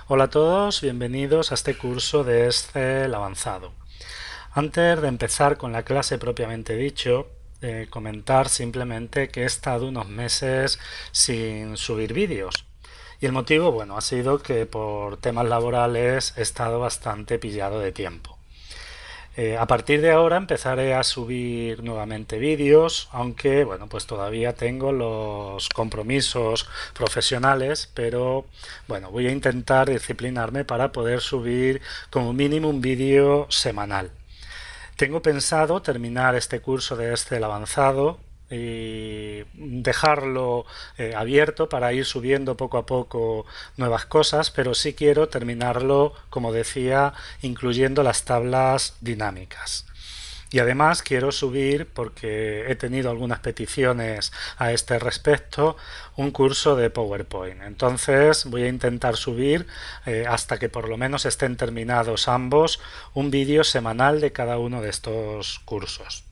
Hola a todos, bienvenidos a este curso de Excel avanzado. Antes de empezar con la clase propiamente dicho, comentar simplemente que he estado unos meses sin subir vídeos. Y el motivo, bueno, ha sido que por temas laborales he estado bastante pillado de tiempo. A partir de ahora empezaré a subir nuevamente vídeos, aunque bueno, pues todavía tengo los compromisos profesionales, pero bueno, voy a intentar disciplinarme para poder subir como mínimo un vídeo semanal. Tengo pensado terminar este curso de Excel avanzado y dejarlo abierto para ir subiendo poco a poco nuevas cosas, pero sí quiero terminarlo, como decía, incluyendo las tablas dinámicas. Y además quiero subir, porque he tenido algunas peticiones a este respecto, un curso de PowerPoint. Entonces voy a intentar subir hasta que por lo menos estén terminados ambos un vídeo semanal de cada uno de estos cursos.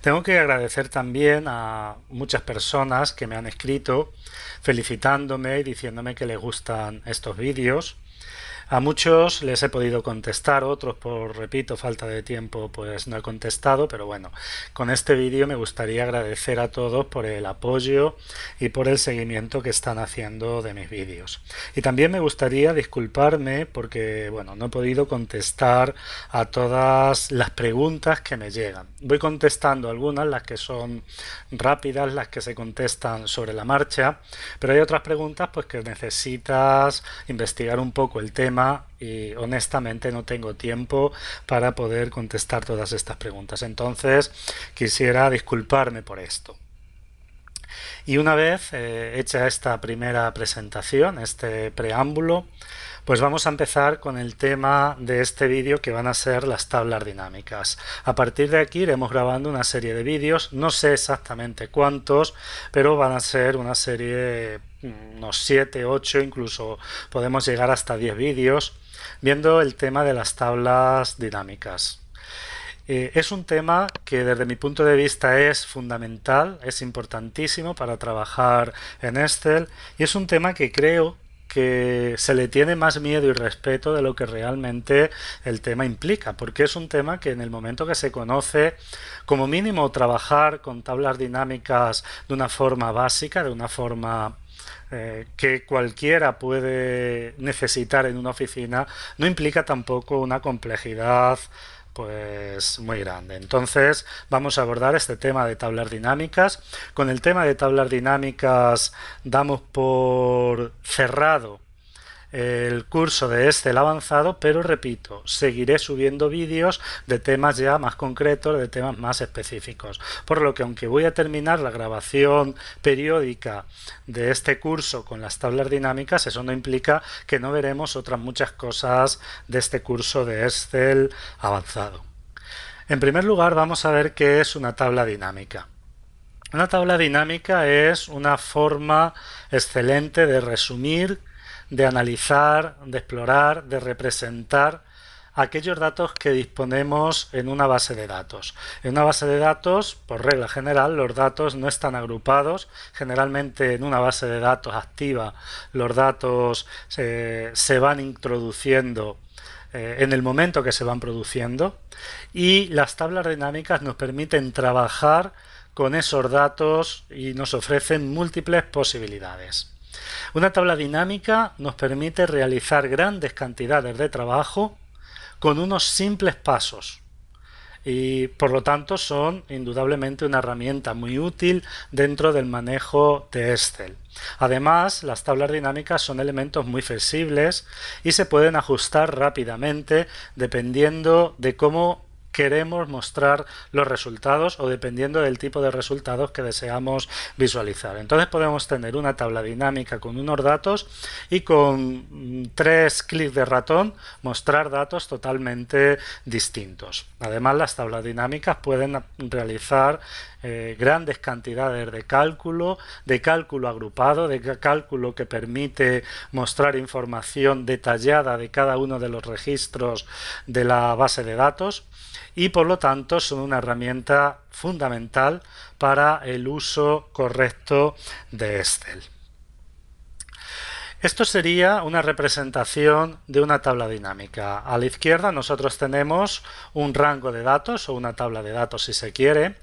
Tengo que agradecer también a muchas personas que me han escrito felicitándome y diciéndome que les gustan estos vídeos. A muchos les he podido contestar, otros por, repito, falta de tiempo, pues no he contestado, pero bueno, con este vídeo me gustaría agradecer a todos por el apoyo y por el seguimiento que están haciendo de mis vídeos. Y también me gustaría disculparme porque, bueno, no he podido contestar a todas las preguntas que me llegan. Voy contestando algunas, las que son rápidas, las que se contestan sobre la marcha, pero hay otras preguntas pues que necesitas investigar un poco el tema y honestamente no tengo tiempo para poder contestar todas estas preguntas. Entonces quisiera disculparme por esto. Y una vez hecha esta primera presentación, este preámbulo, pues vamos a empezar con el tema de este vídeo, que van a ser las tablas dinámicas. A partir de aquí iremos grabando una serie de vídeos, no sé exactamente cuántos, pero van a ser una serie, unos 7, 8, incluso podemos llegar hasta 10 vídeos, viendo el tema de las tablas dinámicas. Es un tema que desde mi punto de vista es fundamental, es importantísimo para trabajar en Excel, y es un tema que creo que se le tiene más miedo y respeto de lo que realmente el tema implica, porque es un tema que en el momento que se conoce, como mínimo trabajar con tablas dinámicas de una forma básica, de una forma que cualquiera puede necesitar en una oficina, no implica tampoco una complejidad pues muy grande. Entonces vamos a abordar este tema de tablas dinámicas. Con el tema de tablas dinámicas damos por cerrado el curso de Excel avanzado, pero repito, seguiré subiendo vídeos de temas ya más concretos, de temas más específicos. Por lo que aunque voy a terminar la grabación periódica de este curso con las tablas dinámicas, eso no implica que no veremos otras muchas cosas de este curso de Excel avanzado. En primer lugar, vamos a ver qué es una tabla dinámica. Una tabla dinámica es una forma excelente de resumir, de analizar, de explorar, de representar aquellos datos que disponemos en una base de datos. En una base de datos, por regla general, los datos no están agrupados. Generalmente en una base de datos activa los datos se van introduciendo en el momento que se van produciendo, y las tablas dinámicas nos permiten trabajar con esos datos y nos ofrecen múltiples posibilidades. Una tabla dinámica nos permite realizar grandes cantidades de trabajo con unos simples pasos, y por lo tanto son indudablemente una herramienta muy útil dentro del manejo de Excel. Además, las tablas dinámicas son elementos muy flexibles y se pueden ajustar rápidamente dependiendo de cómo queremos mostrar los resultados o dependiendo del tipo de resultados que deseamos visualizar. Entonces podemos tener una tabla dinámica con unos datos y con 3 clics de ratón mostrar datos totalmente distintos. Además, las tablas dinámicas pueden realizar grandes cantidades de cálculo agrupado, de cálculo que permite mostrar información detallada de cada uno de los registros de la base de datos, y por lo tanto son una herramienta fundamental para el uso correcto de Excel. Esto sería una representación de una tabla dinámica. A la izquierda nosotros tenemos un rango de datos o una tabla de datos si se quiere,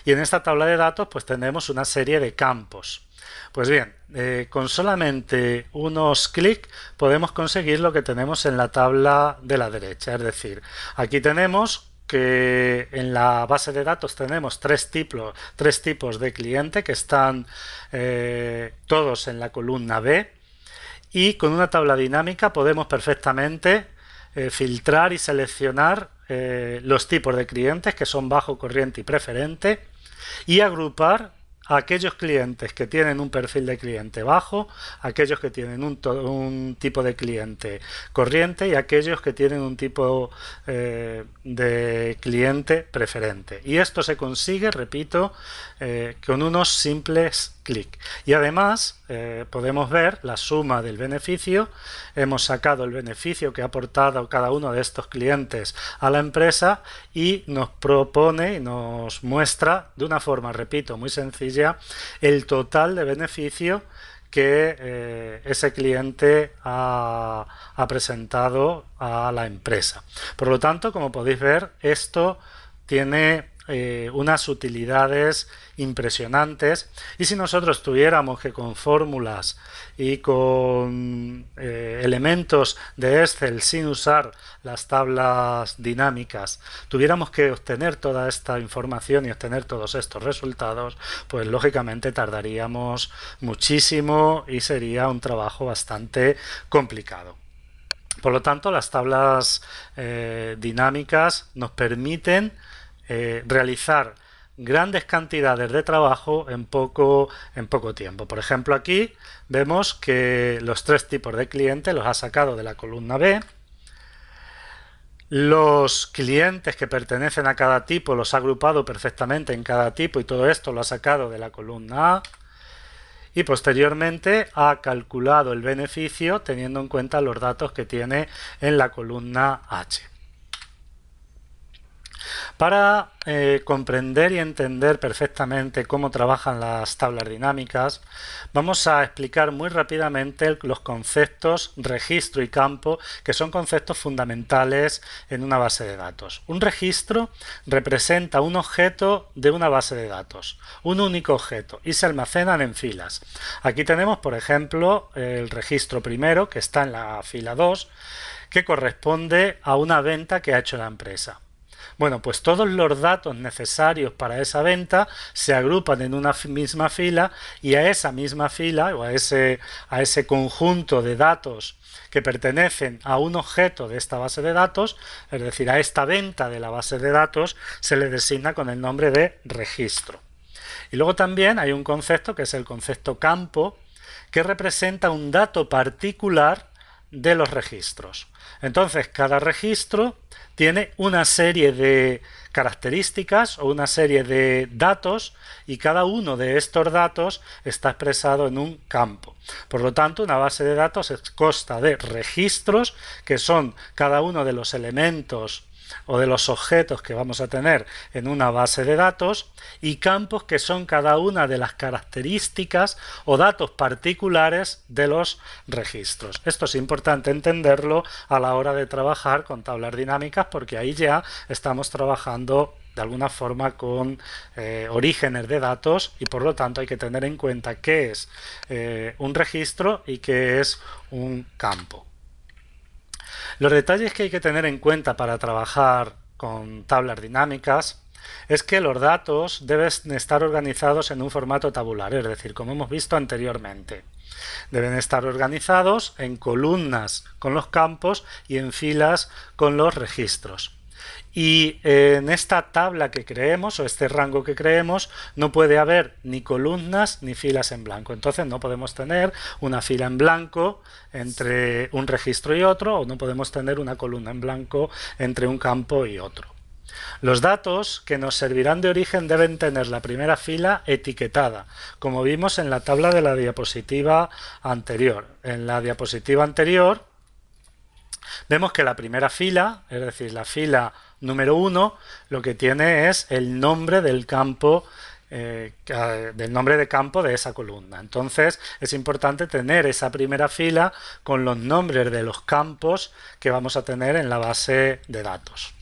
y en esta tabla de datos pues tenemos una serie de campos. Pues bien, con solamente unos clics podemos conseguir lo que tenemos en la tabla de la derecha, es decir, aquí tenemos que en la base de datos tenemos tres tipos de cliente que están todos en la columna B, y con una tabla dinámica podemos perfectamente filtrar y seleccionar los tipos de clientes que son bajo, corriente y preferente, y agrupar a aquellos clientes que tienen un perfil de cliente bajo, aquellos que tienen un tipo de cliente corriente y aquellos que tienen un tipo de cliente preferente. Y esto se consigue, repito, con unos simples clic. Y además podemos ver la suma del beneficio. Hemos sacado el beneficio que ha aportado cada uno de estos clientes a la empresa y nos propone y nos muestra de una forma, repito, muy sencilla, el total de beneficio que ese cliente ha presentado a la empresa. Por lo tanto, como podéis ver, esto tiene unas utilidades impresionantes, y si nosotros tuviéramos que con fórmulas y con elementos de Excel sin usar las tablas dinámicas tuviéramos que obtener toda esta información y obtener todos estos resultados, pues lógicamente tardaríamos muchísimo y sería un trabajo bastante complicado. Por lo tanto, las tablas dinámicas nos permiten realizar grandes cantidades de trabajo en poco tiempo. Por ejemplo, aquí vemos que los tres tipos de clientes los ha sacado de la columna B. Los clientes que pertenecen a cada tipo los ha agrupado perfectamente en cada tipo y todo esto lo ha sacado de la columna A. Y posteriormente ha calculado el beneficio teniendo en cuenta los datos que tiene en la columna H. Para comprender y entender perfectamente cómo trabajan las tablas dinámicas, vamos a explicar muy rápidamente los conceptos registro y campo, que son conceptos fundamentales en una base de datos. Un registro representa un objeto de una base de datos, un único objeto, y se almacenan en filas. Aquí tenemos, por ejemplo, el registro primero, que está en la fila 2, que corresponde a una venta que ha hecho la empresa. Bueno, pues todos los datos necesarios para esa venta se agrupan en una misma fila, y a esa misma fila o a ese conjunto de datos que pertenecen a un objeto de esta base de datos, es decir, a esta venta de la base de datos, se le designa con el nombre de registro. Y luego también hay un concepto que es el concepto campo, que representa un dato particular de los registros. Entonces, cada registro tiene una serie de características o una serie de datos, y cada uno de estos datos está expresado en un campo. Por lo tanto, una base de datos consta de registros, que son cada uno de los elementos o de los objetos que vamos a tener en una base de datos, y campos, que son cada una de las características o datos particulares de los registros. Esto es importante entenderlo a la hora de trabajar con tablas dinámicas, porque ahí ya estamos trabajando de alguna forma con orígenes de datos, y por lo tanto hay que tener en cuenta qué es un registro y qué es un campo. Los detalles que hay que tener en cuenta para trabajar con tablas dinámicas es que los datos deben estar organizados en un formato tabular, es decir, como hemos visto anteriormente. Deben estar organizados en columnas con los campos y en filas con los registros. Y en esta tabla que creemos, o este rango que creemos, no puede haber ni columnas ni filas en blanco. Entonces no podemos tener una fila en blanco entre un registro y otro, o no podemos tener una columna en blanco entre un campo y otro. Los datos que nos servirán de origen deben tener la primera fila etiquetada, como vimos en la tabla de la diapositiva anterior. En la diapositiva anterior vemos que la primera fila, es decir, la fila número 1, lo que tiene es el nombre del campo del nombre de campo de esa columna. Entonces es importante tener esa primera fila con los nombres de los campos que vamos a tener en la base de datos.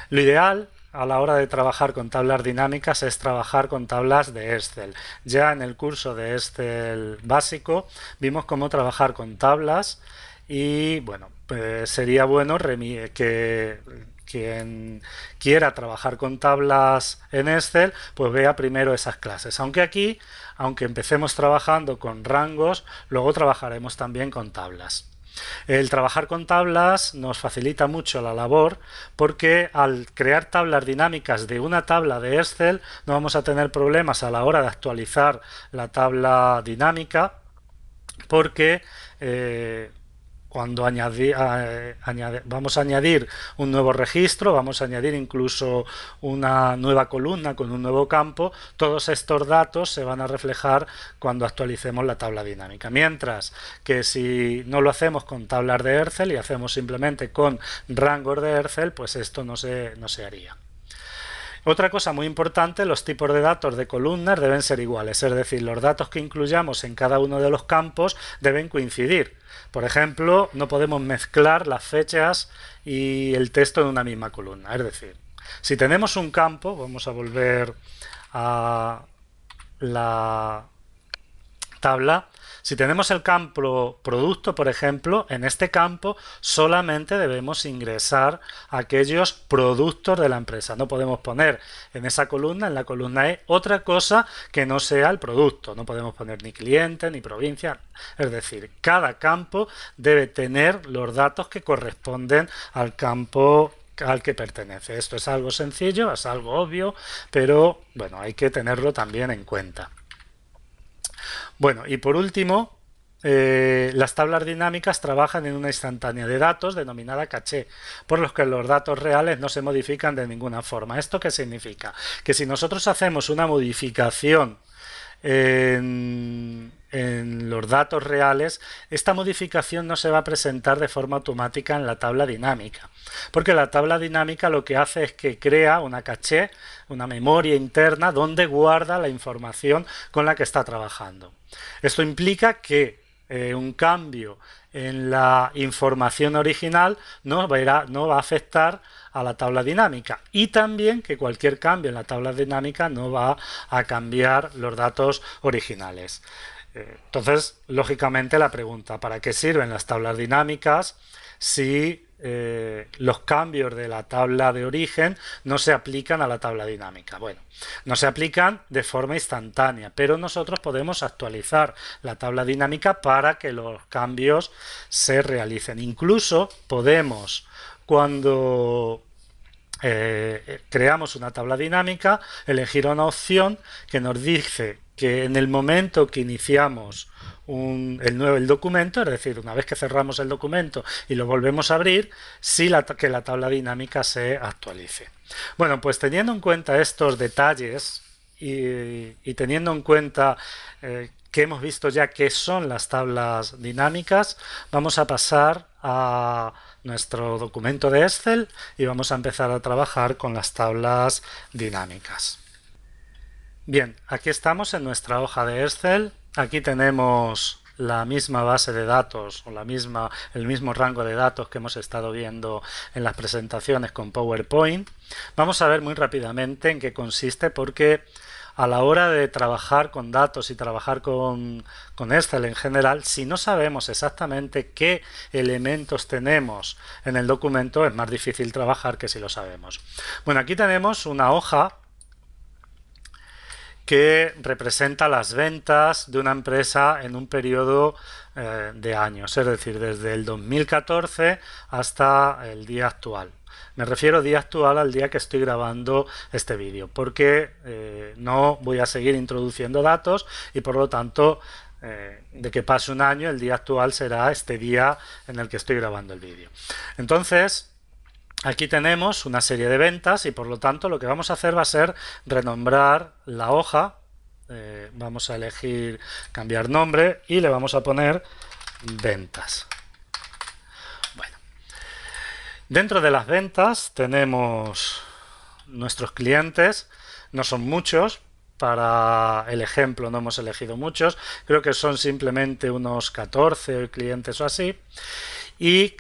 Lo ideal a la hora de trabajar con tablas dinámicas es trabajar con tablas de Excel. Ya en el curso de Excel básico vimos cómo trabajar con tablas y bueno, pues sería bueno que quien quiera trabajar con tablas en Excel pues vea primero esas clases. Aunque aquí, aunque empecemos trabajando con rangos, luego trabajaremos también con tablas. El trabajar con tablas nos facilita mucho la labor porque al crear tablas dinámicas de una tabla de Excel no vamos a tener problemas a la hora de actualizar la tabla dinámica porque cuando vamos a añadir un nuevo registro, vamos a añadir incluso una nueva columna con un nuevo campo, todos estos datos se van a reflejar cuando actualicemos la tabla dinámica. Mientras que si no lo hacemos con tablas de Excel y hacemos simplemente con rangos de Excel, pues esto no se haría. Otra cosa muy importante, los tipos de datos de columnas deben ser iguales, es decir, los datos que incluyamos en cada uno de los campos deben coincidir. Por ejemplo, no podemos mezclar las fechas y el texto en una misma columna. Es decir, si tenemos un campo, vamos a volver a la tabla. Si tenemos el campo producto, por ejemplo, en este campo solamente debemos ingresar aquellos productos de la empresa. No podemos poner en esa columna, en la columna E, otra cosa que no sea el producto. No podemos poner ni cliente, ni provincia. Es decir, cada campo debe tener los datos que corresponden al campo al que pertenece. Esto es algo sencillo, es algo obvio, pero bueno, hay que tenerlo también en cuenta. Bueno, y por último, las tablas dinámicas trabajan en una instantánea de datos denominada caché, por los que los datos reales no se modifican de ninguna forma. ¿Esto qué significa? Que si nosotros hacemos una modificación en los datos reales, esta modificación no se va a presentar de forma automática en la tabla dinámica, porque la tabla dinámica lo que hace es que crea una caché, una memoria interna donde guarda la información con la que está trabajando. Esto implica que un cambio en la información original no va a afectar a la tabla dinámica, y también que cualquier cambio en la tabla dinámica no va a cambiar los datos originales. Entonces, lógicamente la pregunta, ¿para qué sirven las tablas dinámicas si los cambios de la tabla de origen no se aplican a la tabla dinámica? Bueno, no se aplican de forma instantánea, pero nosotros podemos actualizar la tabla dinámica para que los cambios se realicen. Incluso podemos, cuando creamos una tabla dinámica, elegir una opción que nos dice que en el momento que iniciamos el documento, es decir, una vez que cerramos el documento y lo volvemos a abrir, que la tabla dinámica se actualice. Bueno, pues teniendo en cuenta estos detalles y teniendo en cuenta que hemos visto ya qué son las tablas dinámicas, vamos a pasar a nuestro documento de Excel y vamos a empezar a trabajar con las tablas dinámicas. Bien, aquí estamos en nuestra hoja de Excel. Aquí tenemos la misma base de datos o el mismo rango de datos que hemos estado viendo en las presentaciones con PowerPoint. Vamos a ver muy rápidamente en qué consiste, porque a la hora de trabajar con datos y trabajar con Excel en general, si no sabemos exactamente qué elementos tenemos en el documento, es más difícil trabajar que si lo sabemos. Bueno, aquí tenemos una hoja que representa las ventas de una empresa en un periodo de años, es decir, desde el 2014 hasta el día actual. Me refiero día actual al día que estoy grabando este vídeo, porque no voy a seguir introduciendo datos y por lo tanto de que pase un año, el día actual será este día en el que estoy grabando el vídeo. Entonces, aquí tenemos una serie de ventas y por lo tanto lo que vamos a hacer va a ser renombrar la hoja. Vamos a elegir cambiar nombre y le vamos a poner ventas. Bueno, dentro de las ventas tenemos nuestros clientes, no son muchos, Para el ejemplo no hemos elegido muchos, creo que son simplemente unos 14 clientes o así, y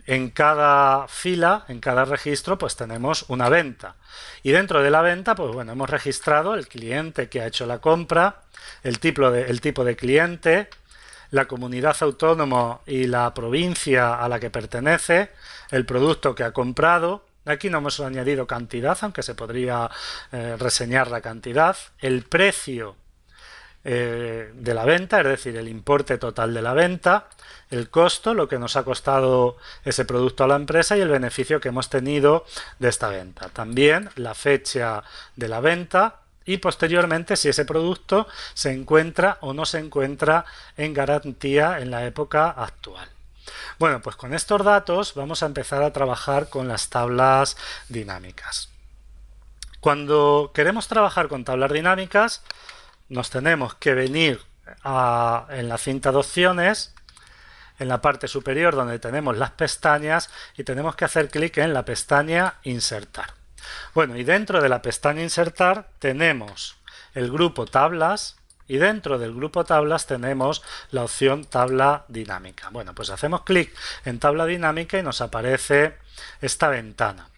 en cada fila, en cada registro, pues tenemos una venta. Y dentro de la venta, pues bueno, hemos registrado el cliente que ha hecho la compra, el tipo de cliente, la comunidad autónoma y la provincia a la que pertenece, el producto que ha comprado. Aquí no hemos añadido cantidad, aunque se podría reseñar la cantidad, el precio de la venta, es decir, el importe total de la venta, el costo, lo que nos ha costado ese producto a la empresa y el beneficio que hemos tenido de esta venta. También la fecha de la venta y posteriormente si ese producto se encuentra o no se encuentra en garantía en la época actual. Bueno, pues con estos datos vamos a empezar a trabajar con las tablas dinámicas. Cuando queremos trabajar con tablas dinámicas, nos tenemos que venir en la cinta de opciones, en la parte superior donde tenemos las pestañas y tenemos que hacer clic en la pestaña Insertar. Bueno, y dentro de la pestaña Insertar tenemos el grupo Tablas y dentro del grupo Tablas tenemos la opción Tabla Dinámica. Bueno, pues hacemos clic en Tabla Dinámica y nos aparece esta ventana.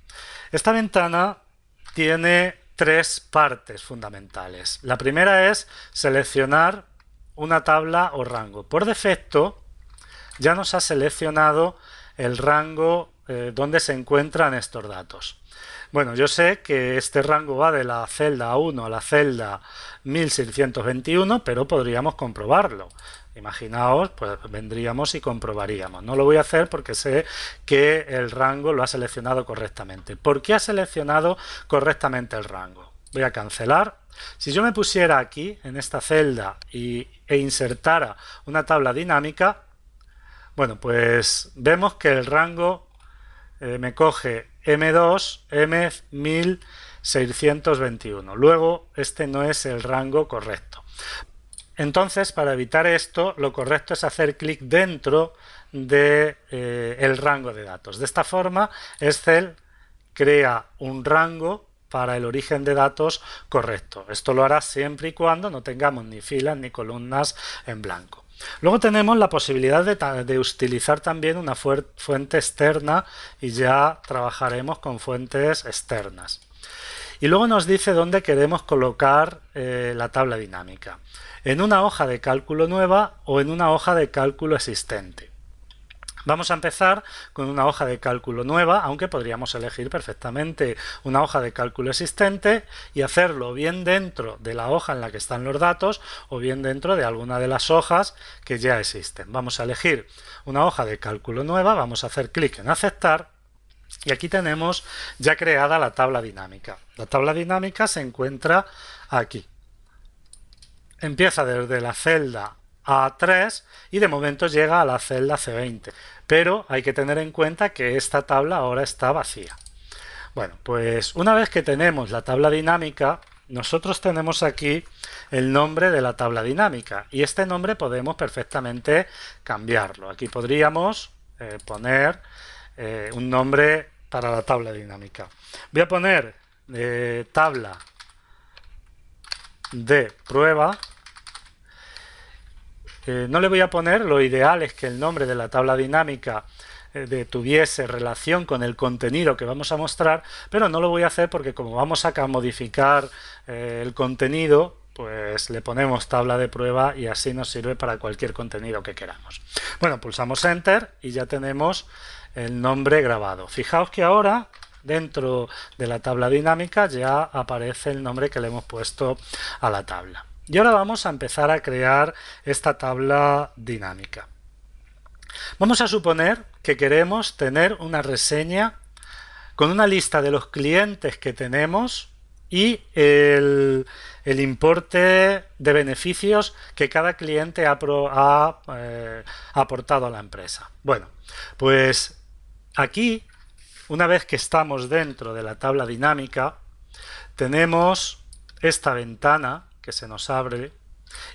Esta ventana tiene tres partes fundamentales. La primera es seleccionar una tabla o rango. Por defecto ya nos ha seleccionado el rango donde se encuentran estos datos. Bueno, yo sé que este rango va de la celda A1 a la celda 1621, pero podríamos comprobarlo. Imaginaos, pues vendríamos y comprobaríamos. No lo voy a hacer porque sé que el rango lo ha seleccionado correctamente. ¿Por qué ha seleccionado correctamente el rango? Voy a cancelar. Si yo me pusiera aquí, en esta celda, e insertara una tabla dinámica, bueno, pues vemos que el rango me coge M2, M1621. Luego, este no es el rango correcto. Entonces, para evitar esto, lo correcto es hacer clic dentro del rango de datos. De esta forma, Excel crea un rango para el origen de datos correcto. Esto lo hará siempre y cuando no tengamos ni filas ni columnas en blanco. Luego tenemos la posibilidad de utilizar también una fuente externa y ya trabajaremos con fuentes externas. Y luego nos dice dónde queremos colocar la tabla dinámica. En una hoja de cálculo nueva o en una hoja de cálculo existente. Vamos a empezar con una hoja de cálculo nueva, aunque podríamos elegir perfectamente una hoja de cálculo existente y hacerlo bien dentro de la hoja en la que están los datos o bien dentro de alguna de las hojas que ya existen. Vamos a elegir una hoja de cálculo nueva, vamos a hacer clic en aceptar y aquí tenemos ya creada la tabla dinámica. La tabla dinámica se encuentra aquí. Empieza desde la celda A3 y de momento llega a la celda C20, pero hay que tener en cuenta que esta tabla ahora está vacía. Bueno, pues una vez que tenemos la tabla dinámica, nosotros tenemos aquí el nombre de la tabla dinámica y este nombre podemos perfectamente cambiarlo. Aquí podríamos poner un nombre para la tabla dinámica. Voy a poner tabla de prueba. No le voy a poner, lo ideal es que el nombre de la tabla dinámica tuviese relación con el contenido que vamos a mostrar, pero no lo voy a hacer porque como vamos a modificar el contenido, pues le ponemos tabla de prueba y así nos sirve para cualquier contenido que queramos. Bueno, pulsamos Enter y ya tenemos el nombre grabado. Fijaos que ahora dentro de la tabla dinámica ya aparece el nombre que le hemos puesto a la tabla. Y ahora vamos a empezar a crear esta tabla dinámica. Vamos a suponer que queremos tener una reseña con una lista de los clientes que tenemos y el importe de beneficios que cada cliente ha aportado a la empresa. Bueno, pues aquí, una vez que estamos dentro de la tabla dinámica, tenemos esta ventana que se nos abre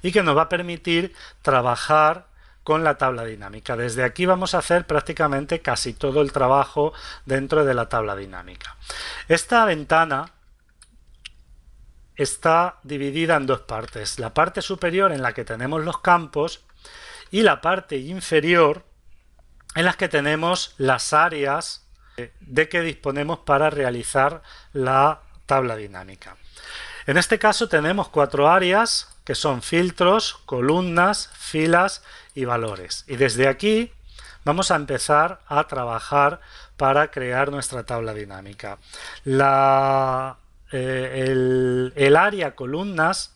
y que nos va a permitir trabajar con la tabla dinámica. Desde aquí vamos a hacer prácticamente casi todo el trabajo dentro de la tabla dinámica. Esta ventana está dividida en dos partes. La parte superior en la que tenemos los campos y la parte inferior en las que tenemos las áreas de que disponemos para realizar la tabla dinámica. En este caso tenemos 4 áreas que son filtros, columnas, filas y valores. Y desde aquí vamos a empezar a trabajar para crear nuestra tabla dinámica. El área columnas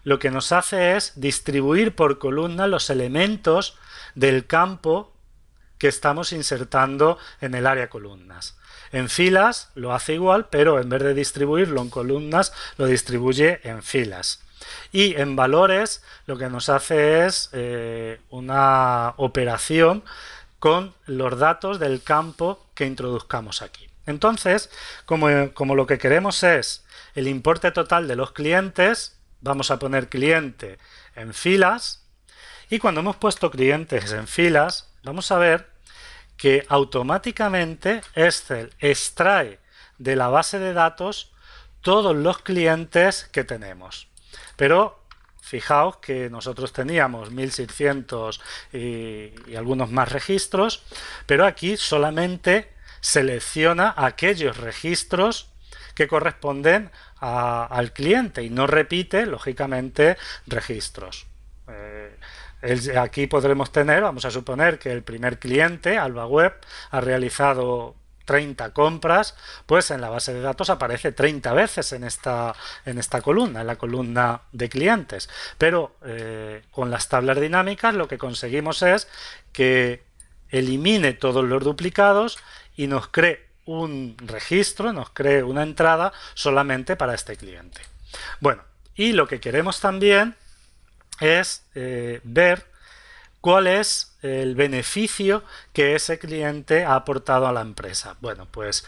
lo que nos hace es distribuir por columna los elementos del campo que estamos insertando en el área columnas. En filas lo hace igual, pero en vez de distribuirlo en columnas, lo distribuye en filas. Y en valores lo que nos hace es una operación con los datos del campo que introduzcamos aquí. Entonces, como lo que queremos es el importe total de los clientes, vamos a poner cliente en filas, y cuando hemos puesto clientes en filas, vamos a ver que automáticamente Excel extrae de la base de datos todos los clientes que tenemos. Pero fijaos que nosotros teníamos 1600 y algunos más registros, pero aquí solamente selecciona aquellos registros que corresponden al cliente y no repite, lógicamente, registros. Aquí podremos tener, vamos a suponer que el primer cliente, Alba Web, ha realizado 30 compras, pues en la base de datos aparece 30 veces en esta columna, en la columna de clientes. Pero con las tablas dinámicas lo que conseguimos es que elimine todos los duplicados y nos cree un registro, nos cree una entrada solamente para este cliente. Bueno, y lo que queremos también es ver cuál es el beneficio que ese cliente ha aportado a la empresa. Bueno, pues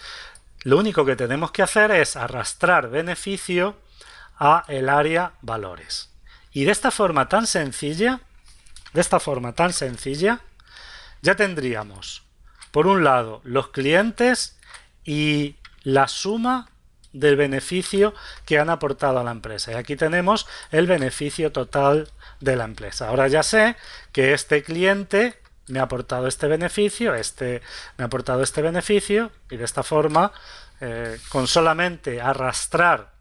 lo único que tenemos que hacer es arrastrar beneficio a el área valores. Y de esta forma tan sencilla, ya tendríamos, por un lado, los clientes y la suma del beneficio que han aportado a la empresa. Y aquí tenemos el beneficio total de la empresa. Ahora ya sé que este cliente me ha aportado este beneficio, este me ha aportado este beneficio, y de esta forma, con solamente arrastrar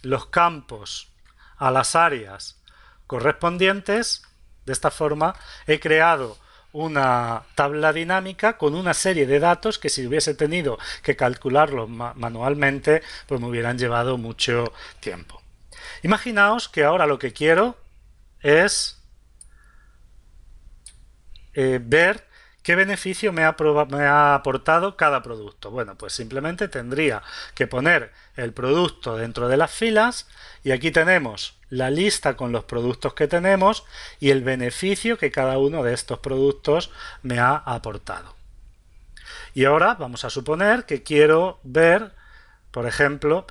los campos a las áreas correspondientes, de esta forma he creado una tabla dinámica con una serie de datos que si hubiese tenido que calcularlos manualmente, pues me hubieran llevado mucho tiempo. Imaginaos que ahora lo que quiero es ver qué beneficio me ha aportado cada producto. Bueno, pues simplemente tendría que poner el producto dentro de las filas, y aquí tenemos la lista con los productos que tenemos y el beneficio que cada uno de estos productos me ha aportado. Y ahora vamos a suponer que quiero ver, por ejemplo,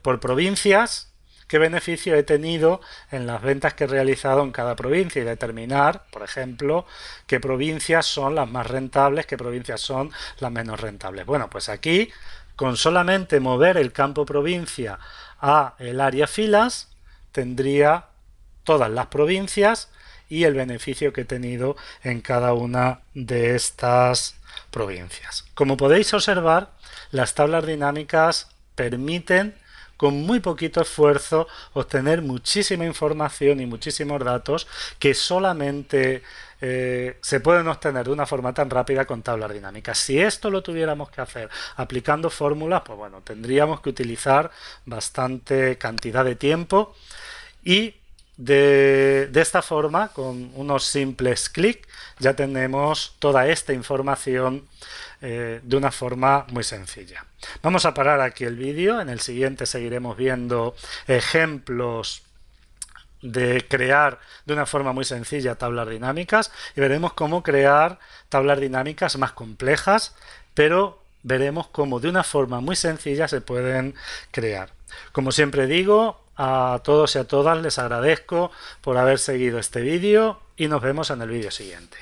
por provincias qué beneficio he tenido en las ventas que he realizado en cada provincia y determinar, por ejemplo, qué provincias son las más rentables, qué provincias son las menos rentables. Bueno, pues aquí, con solamente mover el campo provincia a el área filas, tendría todas las provincias y el beneficio que he tenido en cada una de estas provincias. Como podéis observar, las tablas dinámicas permiten con muy poquito esfuerzo obtener muchísima información y muchísimos datos que solamente se pueden obtener de una forma tan rápida con tablas dinámicas. Si esto lo tuviéramos que hacer aplicando fórmulas, pues bueno, tendríamos que utilizar bastante cantidad de tiempo, y de esta forma, con unos simples clics, ya tenemos toda esta información de una forma muy sencilla. Vamos a parar aquí el vídeo. En el siguiente seguiremos viendo ejemplos de crear de una forma muy sencilla tablas dinámicas, y veremos cómo crear tablas dinámicas más complejas, pero veremos cómo de una forma muy sencilla se pueden crear. Como siempre digo, a todos y a todas les agradezco por haber seguido este vídeo y nos vemos en el vídeo siguiente.